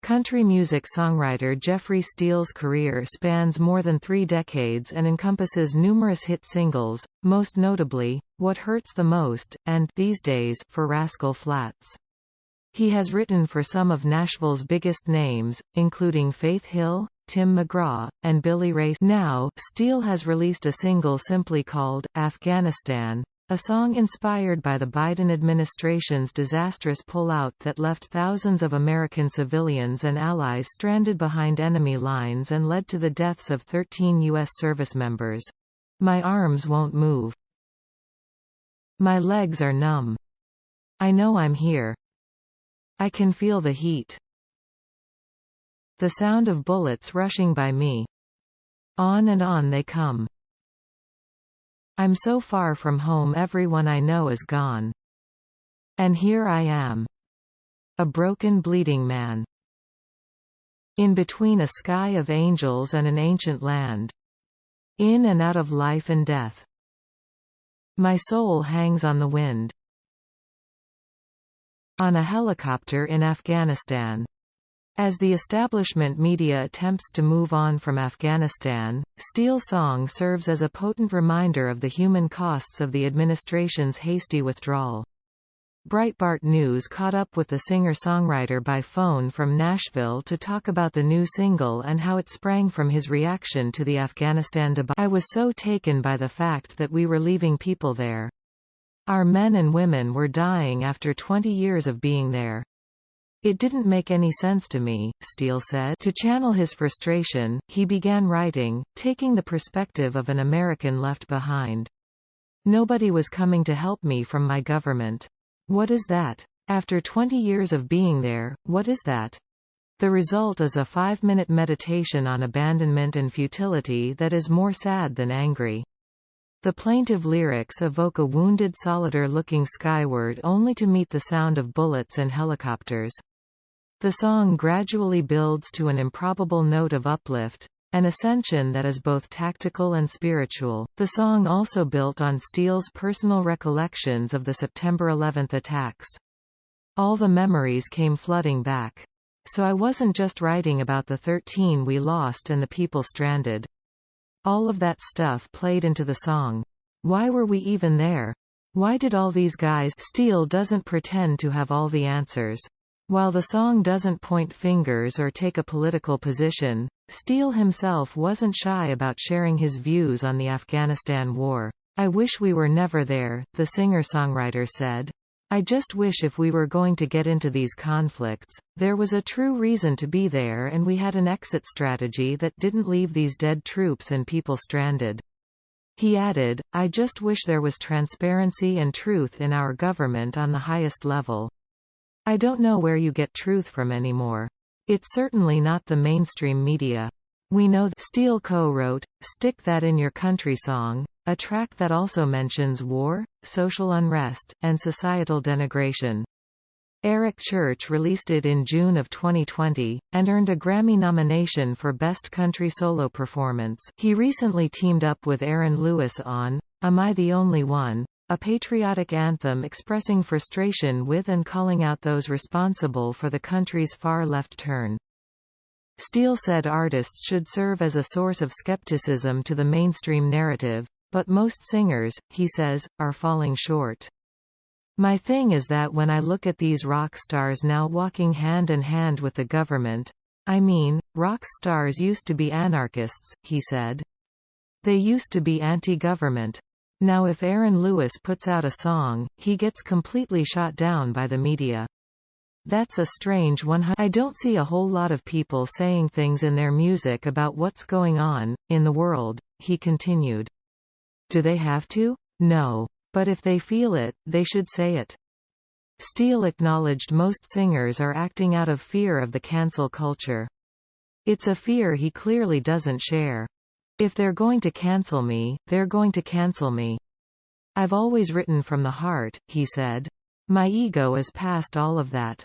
Country music songwriter Jeffrey Steele's career spans more than 3 decades and encompasses numerous hit singles, most notably, What Hurts the Most, and These Days for Rascal Flatts. He has written for some of Nashville's biggest names, including Faith Hill, Tim McGraw, and Billy Ray. Now, Steele has released a single simply called Afghanistan, a song inspired by the Biden administration's disastrous pullout that left thousands of American civilians and allies stranded behind enemy lines and led to the deaths of 13 U.S. service members. My arms won't move. My legs are numb. I know I'm here. I can feel the heat. The sound of bullets rushing by me. On and on they come. I'm so far from home, everyone I know is gone. And here I am. A broken, bleeding man. In between a sky of angels and an ancient land. In and out of life and death. My soul hangs on the wind. On a helicopter in Afghanistan. As the establishment media attempts to move on from Afghanistan, Steele's song serves as a potent reminder of the human costs of the administration's hasty withdrawal. Breitbart News caught up with the singer-songwriter by phone from Nashville to talk about the new single and how it sprang from his reaction to the Afghanistan debacle. I was so taken by the fact that we were leaving people there. Our men and women were dying after 20 years of being there. It didn't make any sense to me, Steele said. To channel his frustration, he began writing, taking the perspective of an American left behind. Nobody was coming to help me from my government. What is that? After 20 years of being there, what is that? The result is a 5-minute meditation on abandonment and futility that is more sad than angry. The plaintive lyrics evoke a wounded soldier looking skyward only to meet the sound of bullets and helicopters. The song gradually builds to an improbable note of uplift, an ascension that is both tactical and spiritual. The song also built on Steele's personal recollections of the September 11th attacks. All the memories came flooding back. So I wasn't just writing about the 13 we lost and the people stranded. All of that stuff played into the song. Why were we even there? Why did all these guys? Steele doesn't pretend to have all the answers. While the song doesn't point fingers or take a political position, Steele himself wasn't shy about sharing his views on the Afghanistan war. I wish we were never there, the singer-songwriter said. I just wish if we were going to get into these conflicts, there was a true reason to be there and we had an exit strategy that didn't leave these dead troops and people stranded. He added, I just wish there was transparency and truth in our government on the highest level. I don't know where you get truth from anymore. It's certainly not the mainstream media. We know that. Steele co-wrote, Stick That in Your Country Song, a track that also mentions war, social unrest, and societal denigration. Eric Church released it in June of 2020, and earned a Grammy nomination for Best Country Solo Performance. He recently teamed up with Aaron Lewis on Am I the Only One?, a patriotic anthem expressing frustration with and calling out those responsible for the country's far-left turn. Steele said artists should serve as a source of skepticism to the mainstream narrative, but most singers, he says, are falling short. My thing is that when I look at these rock stars now walking hand in hand with the government, I mean, rock stars used to be anarchists, he said. They used to be anti-government. Now if Aaron Lewis puts out a song, he gets completely shot down by the media. That's a strange one. I don't see a whole lot of people saying things in their music about what's going on in the world, he continued. Do they have to? No. But if they feel it, they should say it. Steele acknowledged most singers are acting out of fear of the cancel culture. It's a fear he clearly doesn't share. If they're going to cancel me, they're going to cancel me. I've always written from the heart, he said. My ego is past all of that.